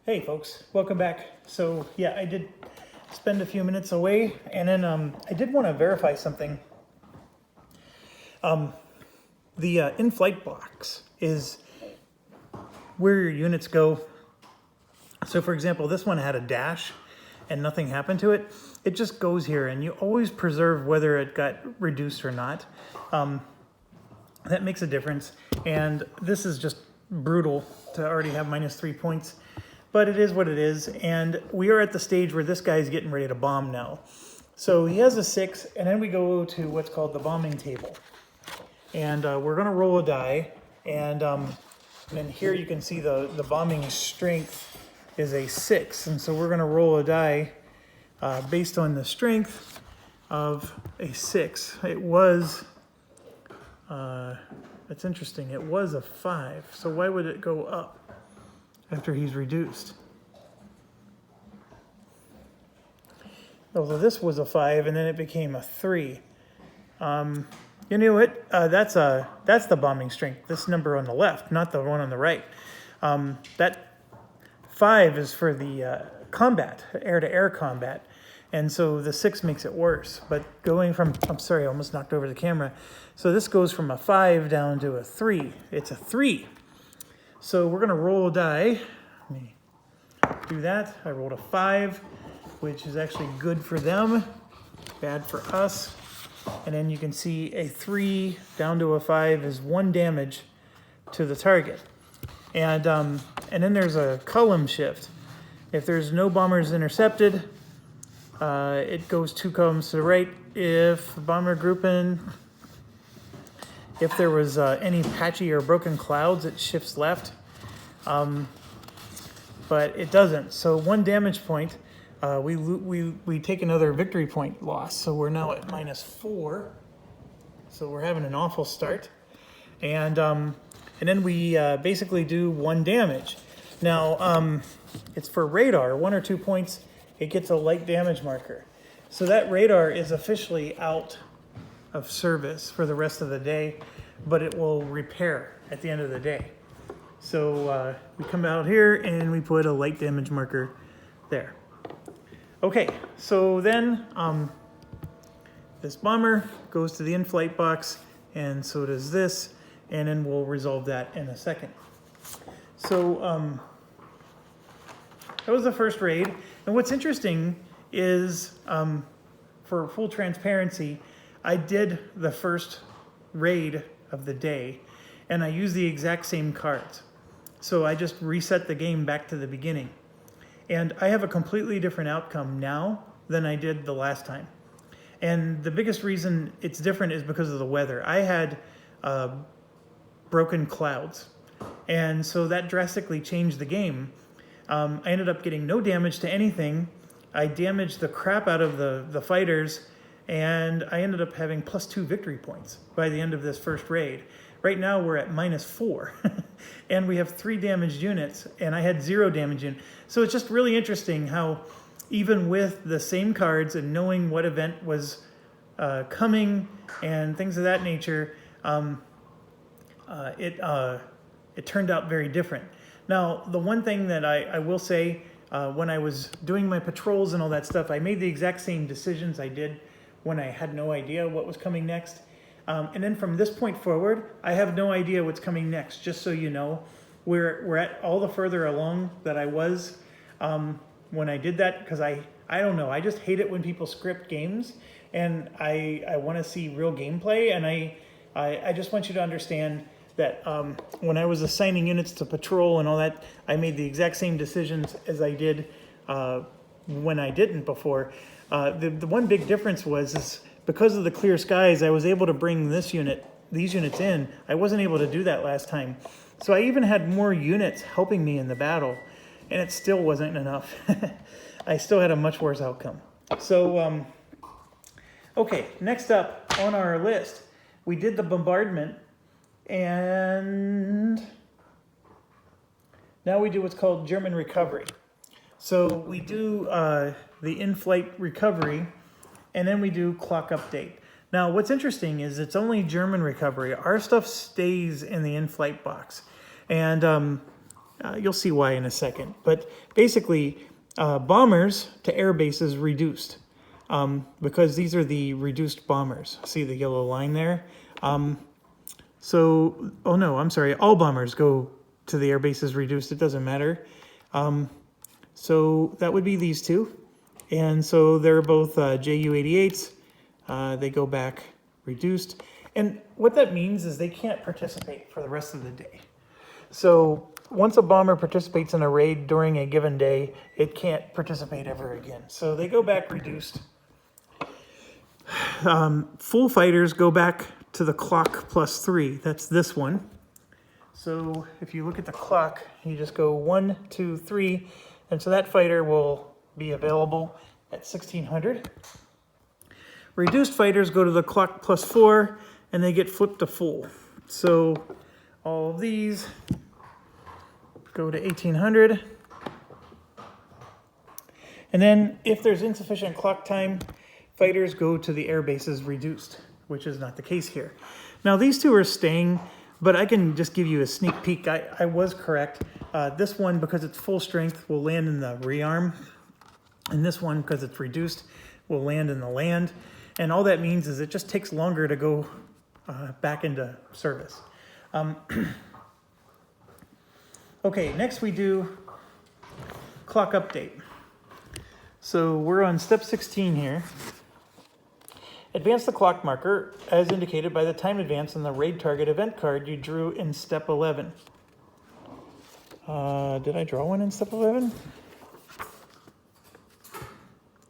Hey folks, welcome back. So yeah, I did spend a few minutes away, and then I did want to verify something. The in-flight box is where your units go. So for example, this one had a dash and nothing happened to it. It just goes here, and you always preserve whether it got reduced or not. That makes a difference, and this is just brutal to already have -3 points. But it is what it is, and we are at the stage where this guy's getting ready to bomb now. So he has a 6, and then we go to what's called the bombing table. And we're gonna roll a die, and then here you can see the bombing strength is a 6. And so we're gonna roll a die based on the strength of a 6. It was, that's interesting, it was a 5. So why would it go up after he's reduced? Although this was a 5 and then it became a 3. You know what? That's the bombing strength. This number on the left, not the one on the right. That 5 is for the combat, air-to-air combat. And so the 6 makes it worse. But going from, I'm sorry, I almost knocked over the camera. So this goes from a 5 down to a 3. It's a 3. So we're gonna roll a die. Let me do that. I rolled a 5, which is actually good for them, bad for us. And then you can see a 3 down to a 5 is 1 damage to the target. And then there's a column shift. If there's no bombers intercepted, it goes 2 columns to the right. If bomber grouping, if there was any patchy or broken clouds, it shifts left, but it doesn't. So 1 damage point, we take another victory point loss. So we're now at -4. So we're having an awful start, and then we basically do 1 damage. Now it's for radar, 1 or 2 points. It gets a light damage marker. So that radar is officially out of service for the rest of the day, but it will repair at the end of the day. So we come out here and we put a light damage marker there. Okay, so then this bomber goes to the in-flight box, and so does this, and then we'll resolve that in a second. So that was the first raid. And what's interesting is, for full transparency, I did the first raid of the day, and I used the exact same cards. So I just reset the game back to the beginning. And I have a completely different outcome now than I did the last time. And the biggest reason it's different is because of the weather. I had broken clouds, and so that drastically changed the game. I ended up getting no damage to anything. I damaged the crap out of the fighters, and I ended up having +2 victory points by the end of this first raid. Right now we're at -4, and we have 3 damaged units, and I had 0 damage in. So it's just really interesting how even with the same cards and knowing what event was coming and things of that nature, it turned out very different. Now, the one thing that I will say, when I was doing my patrols and all that stuff, I made the exact same decisions I did when I had no idea what was coming next. And then from this point forward, I have no idea what's coming next, just so you know. We're at all the further along that I was when I did that, because I don't know, I just hate it when people script games, and I want to see real gameplay, and I just want you to understand that when I was assigning units to patrol and all that, I made the exact same decisions as I did when I didn't before. The one big difference is because of the clear skies, I was able to bring these units in. I wasn't able to do that last time. So I even had more units helping me in the battle, and it still wasn't enough. I still had a much worse outcome. So, okay, next up on our list, we did the bombardment, and now we do what's called German recovery. So we do the in-flight recovery, and then we do clock update. Now, what's interesting is it's only German recovery. Our stuff stays in the in-flight box. And You'll see why in a second. But basically, bombers to air bases reduced because these are the reduced bombers. See the yellow line there? So, oh no, I'm sorry. All bombers go to the air bases reduced. It doesn't matter. So that would be these two. And so they're both Ju-88s. They go back reduced. And what that means is they can't participate for the rest of the day. So once a bomber participates in a raid during a given day, it can't participate ever again. So they go back reduced. Full fighters go back to the clock +3. That's this one. So if you look at the clock, you just go 1, 2, 3. And so that fighter will be available at 1600. Reduced fighters go to the clock +4 and they get flipped to full. So all of these go to 1800. And then if there's insufficient clock time, fighters go to the air bases reduced, which is not the case here. Now these two are staying, but I can just give you a sneak peek. I was correct. This one, because it's full strength, will land in the rearm. And this one, because it's reduced, will land in the land. And all that means is it just takes longer to go back into service. Okay, next we do clock update. So we're on step 16 here. Advance the clock marker as indicated by the time advance on the raid target event card you drew in step 11. Did I draw one in step 11?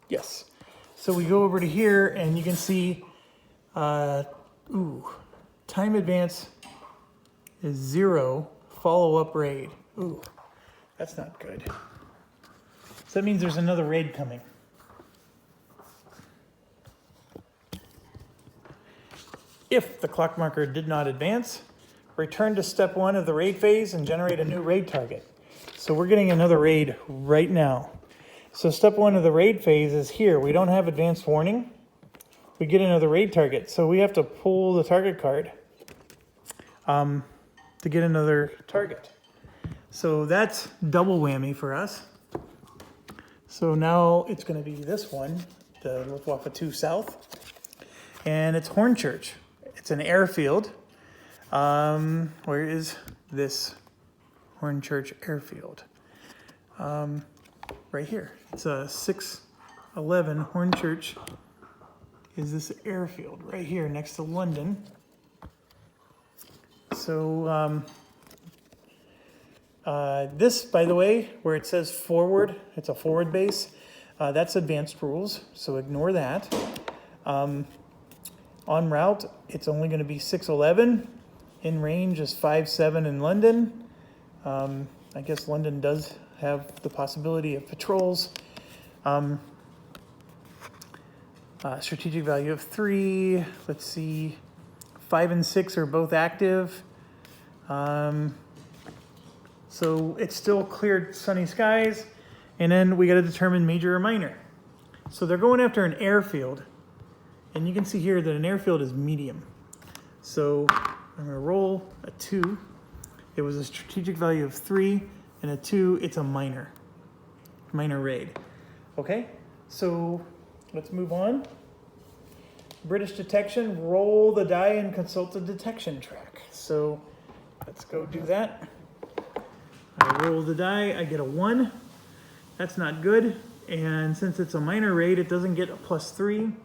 Yes. So we go over to here and you can see, time advance is 0, follow-up raid. Ooh, that's not good. So that means there's another raid coming. If the clock marker did not advance, return to step 1 of the raid phase and generate a new raid target. So we're getting another raid right now. So step 1 of the raid phase is here. We don't have advanced warning. We get another raid target. So we have to pull the target card to get another target. So that's double whammy for us. So now it's going to be this one, the Luftwaffe 2 South. And it's Hornchurch. It's an airfield. Where is this Hornchurch airfield? Right here. It's a 611 Hornchurch is this airfield right here next to London. So this, by the way, where it says forward, it's a forward base. That's advanced rules, so ignore that. En route, it's only going to be 611. In range is 5-7 in London. I guess London does have the possibility of patrols. Strategic value of 3. Let's see. 5 and 6 are both active. So it's still cleared sunny skies. And then we got to determine major or minor. So they're going after an airfield. And you can see here that an airfield is medium. So I'm going to roll a 2. It was a strategic value of 3. And a 2, it's a minor raid. Okay, so let's move on. British detection, roll the die and consult the detection track. So let's go do that. I roll the die, I get a 1. That's not good. And since it's a minor raid, it doesn't get a +3.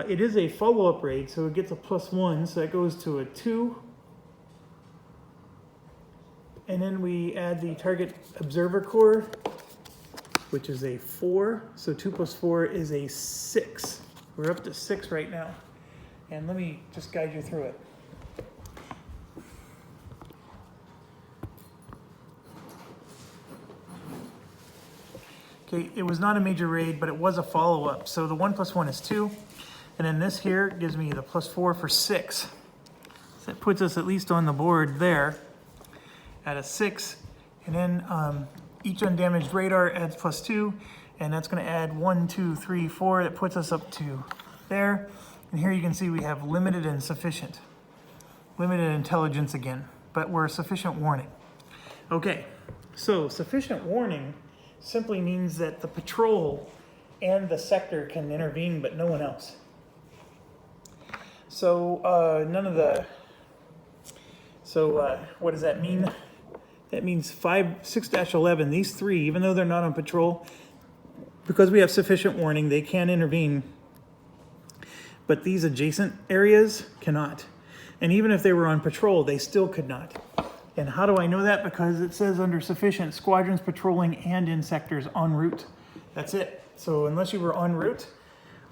It is a follow-up raid, so it gets a +1, so that goes to a 2. And then we add the target observer core, which is a 4. So 2 + 4 is a 6. We're up to 6 right now. And let me just guide you through it. Okay, it was not a major raid, but it was a follow-up. So the 1 + 1 is 2. And then this here gives me the +4 for 6. So that puts us at least on the board there at a 6. And then each undamaged radar adds +2. And that's going to add 1, 2, 3, 4. That puts us up to there. And here you can see we have limited and sufficient. Limited intelligence again, but we're sufficient warning. Okay, so sufficient warning simply means that the patrol and the sector can intervene, but no one else. So none of the, so what does that mean? That means 6-11, these three, even though they're not on patrol, because we have sufficient warning, they can intervene. But these adjacent areas cannot. And even if they were on patrol, they still could not. And how do I know that? Because it says under sufficient, squadrons patrolling and in sectors en route. That's it. So unless you were en route,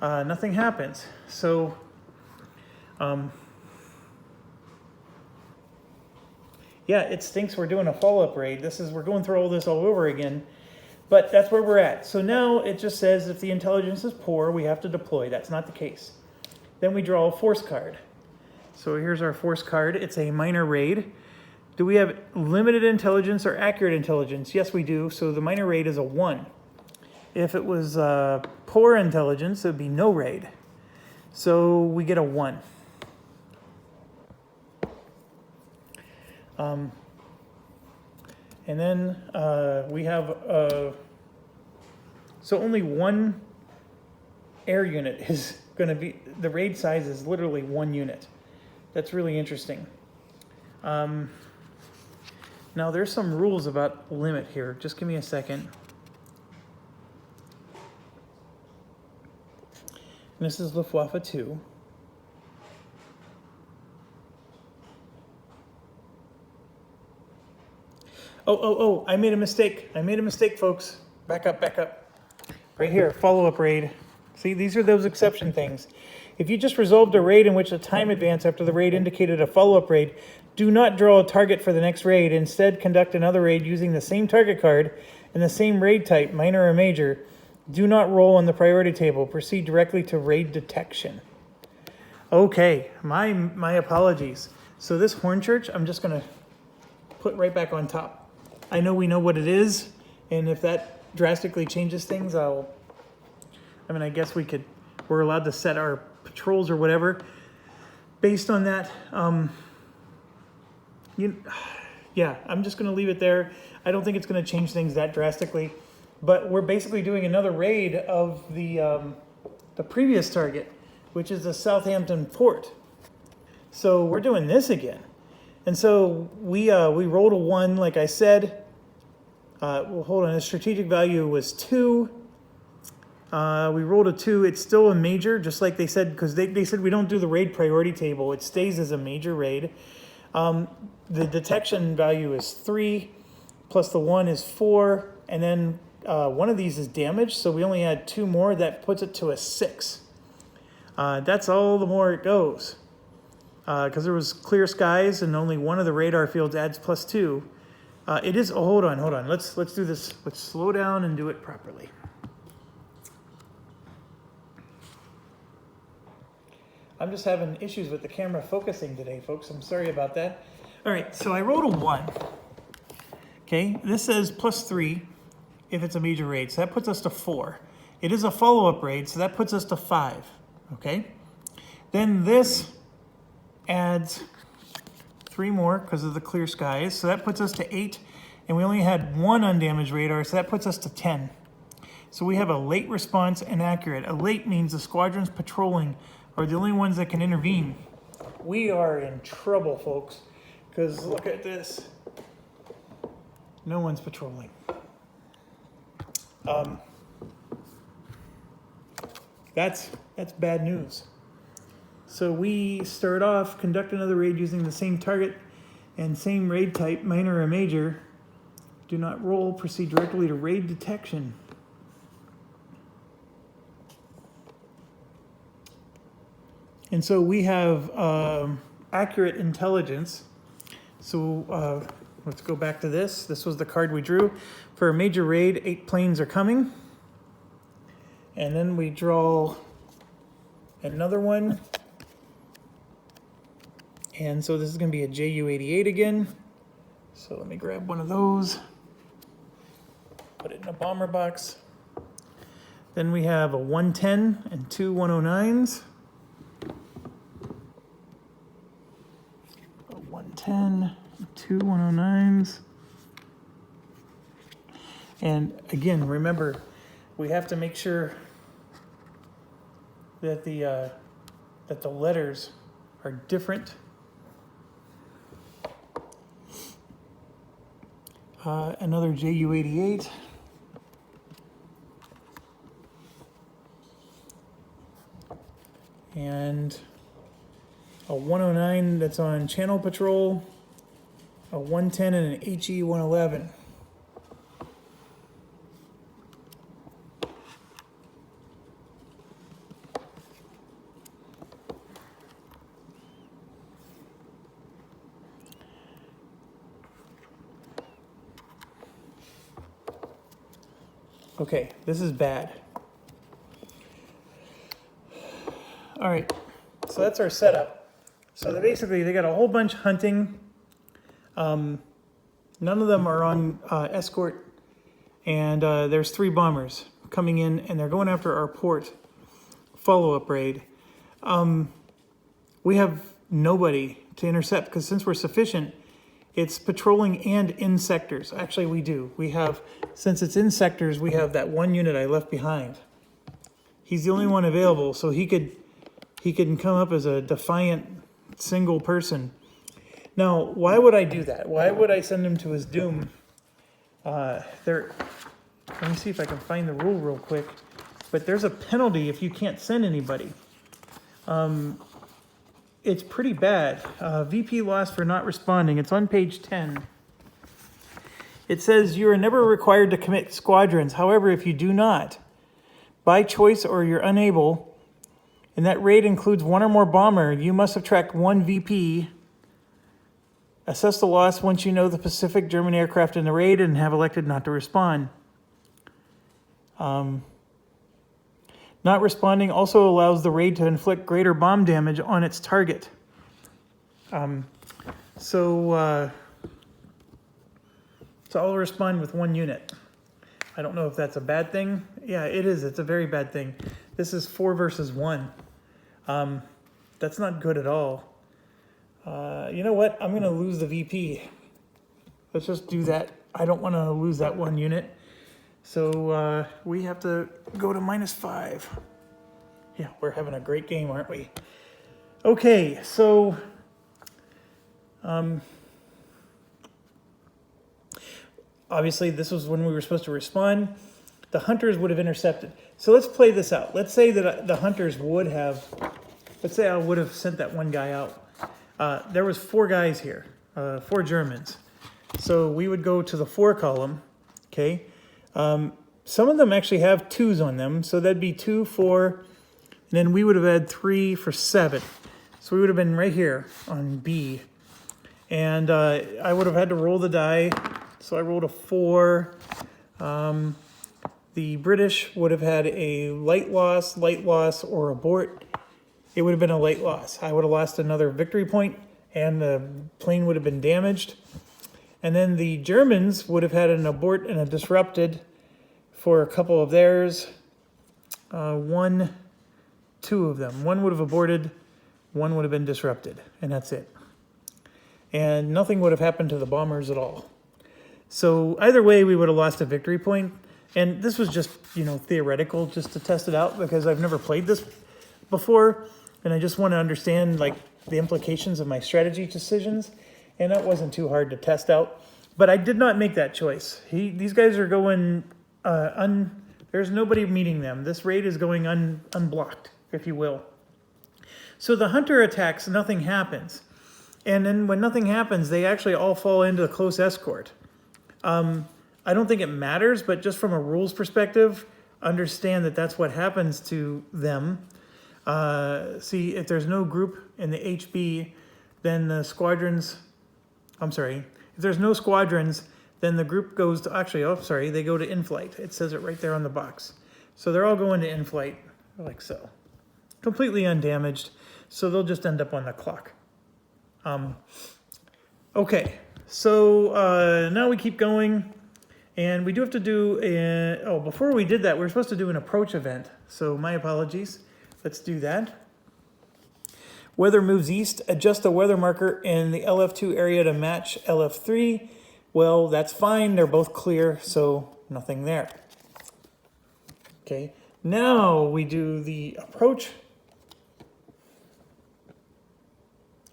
nothing happens. So, yeah, it stinks we're doing a follow-up raid. We're going through all this all over again. But that's where we're at. So now it just says if the intelligence is poor, we have to deploy. That's not the case. Then we draw a force card. So here's our force card. It's a minor raid. Do we have limited intelligence or accurate intelligence? Yes, we do. So the minor raid is a 1. If it was poor intelligence, it would be no raid. So we get a 1. And then we have, so only one air unit is going to be, the raid size is literally 1 unit. That's really interesting. Now there's some rules about limit here. Just give me a second. And this is Luftwaffe 2. Oh, I made a mistake. Folks. Back up. Right here, follow-up raid. See, these are those exception things. If you just resolved a raid in which a time advance after the raid indicated a follow-up raid, do not draw a target for the next raid. Instead, conduct another raid using the same target card and the same raid type, minor or major. Do not roll on the priority table. Proceed directly to raid detection. Okay, my apologies. So this Hornchurch, I'm just going to put right back on top. I know we know what it is, and if that drastically changes things, I guess we're allowed to set our patrols or whatever based on that. Yeah, I'm just going to leave it there. I don't think it's going to change things that drastically, but we're basically doing another raid of the previous target, which is the Southampton port. So we're doing this again. And so we rolled a 1, like I said. Well, hold on, the strategic value was 2. We rolled a 2. It's still a major, just like they said, because they said we don't do the raid priority table. It stays as a major raid. The detection value is 3, plus the 1 is 4, and then one of these is damaged, so we only had 2 more. That puts it to a 6. That's all the more it goes. Because there was clear skies and only one of the radar fields adds plus 2. It is, hold on. Let's do this. Let's slow down and do it properly. I'm just having issues with the camera focusing today, folks. I'm sorry about that. All right, so I rolled a 1. Okay, this says plus 3 if it's a major raid, so that puts us to 4. It is a follow-up raid, so that puts us to 5. Okay, then this adds 3 more because of the clear skies, so that puts us to 8, and we only had 1 undamaged radar, so that puts us to 10. So we have a late response and accurate. A late means the squadrons patrolling are the only ones that can intervene. We are in trouble, folks, because look at this. No one's patrolling. That's bad news. So we start off, conduct another raid using the same target and same raid type, minor or major. Do not roll, proceed directly to raid detection. And so we have accurate intelligence. So let's go back to this. This was the card we drew. For a major raid, 8 planes are coming. And then we draw another one. And so this is going to be a JU-88 again. So let me grab one of those. Put it in a bomber box. Then we have a 110 and 2 109s. A 110 and 2 109s. And again, remember, we have to make sure that the letters are different. Another JU-88. And a 109 that's on channel patrol, a 110 and an HE-111. Okay, this is bad. All right, so that's our setup. So they got a whole bunch hunting. None of them are on escort, and there's 3 bombers coming in, and they're going after our port follow-up raid. We have nobody to intercept, because since we're sufficient, it's patrolling and in sectors. Actually, we do. We have, since it's in sectors, we have that 1 unit I left behind. He's the only one available, so he can come up as a defiant single person. Now, why would I do that? Why would I send him to his doom? Let me see if I can find the rule real quick. But there's a penalty if you can't send anybody. It's pretty bad. VP lost for not responding. It's on page 10. It says you are never required to commit squadrons. However, if you do not, by choice or you're unable, and that raid includes 1 or more bomber, you must subtract 1 VP. Assess the loss once you know the Pacific German aircraft in the raid and have elected not to respond. Not responding also allows the raid to inflict greater bomb damage on its target. So I'll respond with 1 unit. I don't know if that's a bad thing. Yeah, it is. It's a very bad thing. This is 4 versus 1. That's not good at all. You know what? I'm going to lose the VP. Let's just do that. I don't want to lose that 1 unit. So we have to go to -5. Yeah, we're having a great game, aren't we? Okay, so obviously this was when we were supposed to respond. The hunters would have intercepted. So let's play this out. Let's say that the hunters would have, let's say I would have sent that 1 guy out. There was 4 guys here, 4 Germans. So we would go to the 4 column, okay? Some of them actually have 2s on them, so that'd be 2, 4, and then we would have had 3 for 7. So we would have been right here on B. And I would have had to roll the die, so I rolled a 4. The British would have had a light loss, or abort. It would have been a light loss. I would have lost another victory point, and the plane would have been damaged. And then the Germans would have had an abort and a disrupted for a couple of theirs. 1, 2 of them. 1 would have aborted, 1 would have been disrupted, and that's it. And nothing would have happened to the bombers at all. So either way, we would have lost a victory point. And this was just, theoretical, just to test it out, because I've never played this before, and I just want to understand, like, the implications of my strategy decisions. And that wasn't too hard to test out. But I did not make that choice. These guys are going, there's nobody meeting them. This raid is going unblocked, if you will. So the hunter attacks, nothing happens. And then when nothing happens, they actually all fall into the close escort. I don't think it matters, but just from a rules perspective, understand that that's what happens to them. See, if there's no group in the HB, then the squadrons... if there's no squadrons, then the group goes to, they go to in-flight. It says it right there on the box. So they're all going to in-flight, like so. Completely undamaged, so they'll just end up on the clock. Okay, so now we keep going, and we do have to do, before we did that, we were supposed to do an approach event, so my apologies. Let's do that. Weather moves east, adjust the weather marker in the LF2 area to match LF3. Well, that's fine, they're both clear, so nothing there. Okay, now we do the approach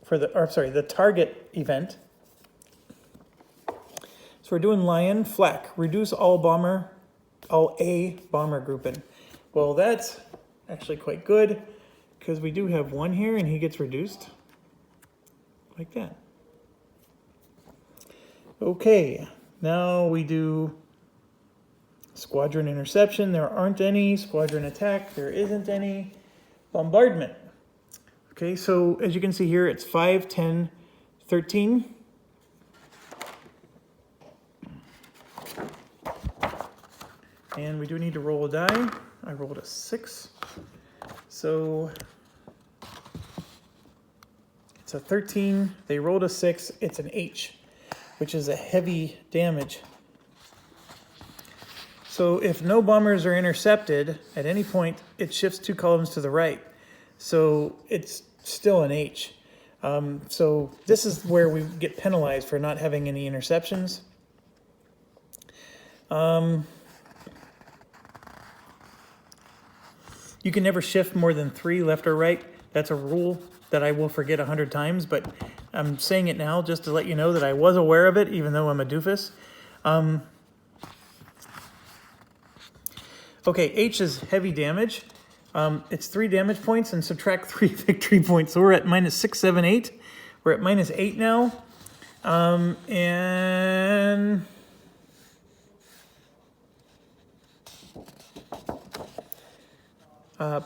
for the target event. So we're doing Lion, flak, reduce all A bomber grouping. Well, that's actually quite good because we do have one here and he gets reduced like that. Okay, now we do squadron interception. There aren't any. Squadron attack. There isn't any. Bombardment. Okay, so as you can see here, it's 5, 10, 13. And we do need to roll a die. I rolled a 6. So it's a 13. They rolled a 6. It's an H, which is a heavy damage. So if no bombers are intercepted at any point, it shifts 2 columns to the right. So it's still an H. So this is where we get penalized for not having any interceptions. You can never shift more than 3 left or right. That's a rule that I will forget 100 times, but I'm saying it now just to let you know that I was aware of it, even though I'm a doofus. Okay, H is heavy damage. It's 3 damage points and subtract 3 victory points. So we're at minus 6, 7, 8. We're at minus 8 now. And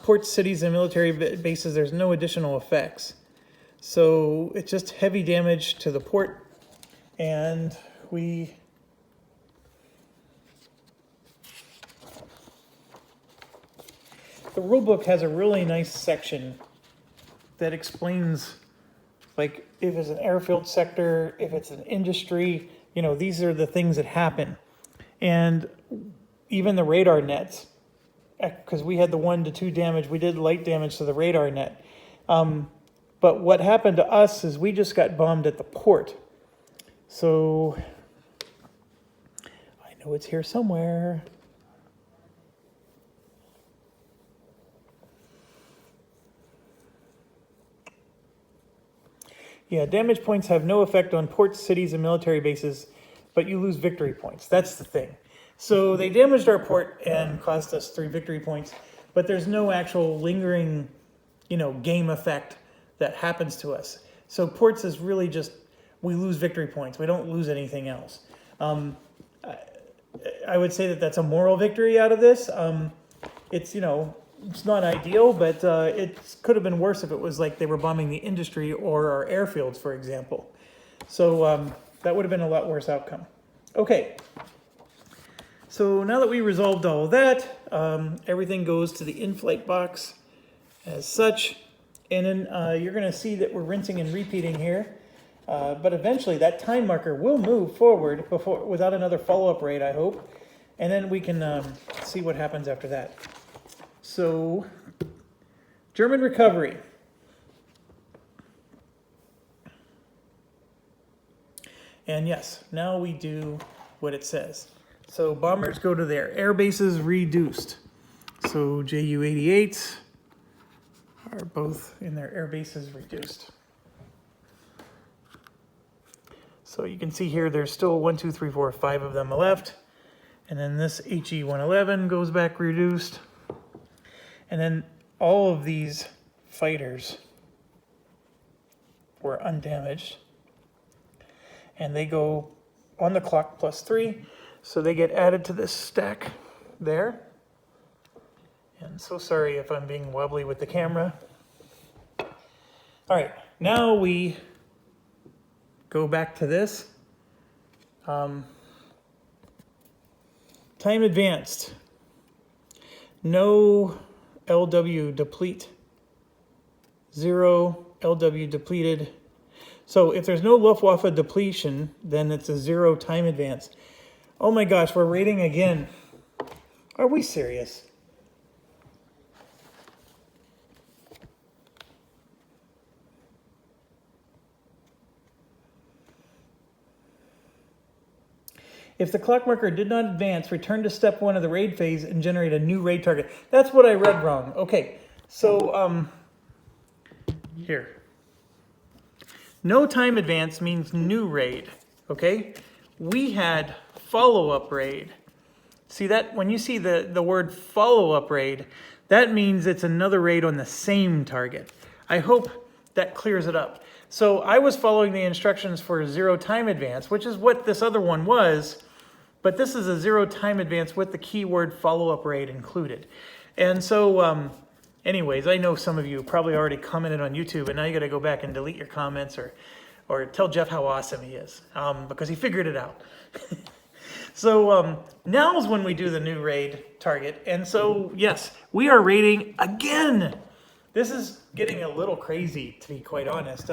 ports, cities, and military bases, there's no additional effects. So it's just heavy damage to the port. And we... The rulebook has a really nice section that explains, like, if it's an airfield sector, if it's an industry, you know, these are the things that happen. And even the radar nets, because we had the 1 to 2 damage, we did light damage to the radar net. But what happened to us is we just got bombed at the port. So I know it's here somewhere. Yeah, damage points have no effect on ports, cities, and military bases, but you lose victory points. That's the thing. So they damaged our port and cost us 3 victory points, but there's no actual lingering, you know, game effect that happens to us. So ports is really just, we lose victory points. We don't lose anything else. I would say that that's a moral victory out of this. It's, you know, it's not ideal, but it could have been worse if it was like they were bombing the industry or our airfields, for example. So that would have been a lot worse outcome. Okay. So now that we resolved all of that, everything goes to the in-flight box as such. And then you're going to see that we're rinsing and repeating here. But eventually that time marker will move forward without another follow-up raid, I hope. And then we can see what happens after that. So, German recovery. And yes, now we do what it says. So bombers go to their air bases reduced. So Ju-88s are both in their air bases reduced. So you can see here there's still 1, 2, 3, 4, 5 of them left. And then this HE-111 goes back reduced. And then all of these fighters were undamaged. And they go on the clock +3. So they get added to this stack there. And so sorry if I'm being wobbly with the camera. All right, now we go back to this. Time advanced. No LW deplete. 0 LW depleted. So if there's no Luftwaffe depletion, then it's a 0 time advance. Oh my gosh, we're raiding again. Are we serious? If the clock marker did not advance, return to step 1 of the raid phase and generate a new raid target. That's what I read wrong. Okay, so here. No time advance means new raid, okay? We had follow-up raid. See that? When you see the word follow-up raid, that means it's another raid on the same target. I hope that clears it up. So I was following the instructions for 0 time advance, which is what this other one was, but this is a 0 time advance with the keyword follow-up raid included. And so anyways, I know some of you probably already commented on YouTube, and now you got to go back and delete your comments or tell Jeff how awesome he is, because he figured it out. So now is when we do the new raid target. And so, yes, we are raiding again. This is getting a little crazy, to be quite honest.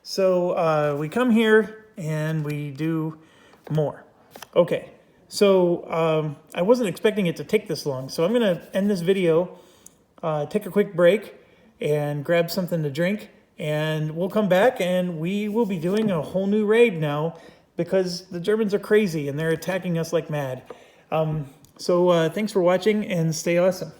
So we come here and we do more. Okay, so I wasn't expecting it to take this long. So I'm going to end this video, take a quick break, and grab something to drink. And we'll come back and we will be doing a whole new raid now, because the Germans are crazy and they're attacking us like mad. So thanks for watching and stay awesome.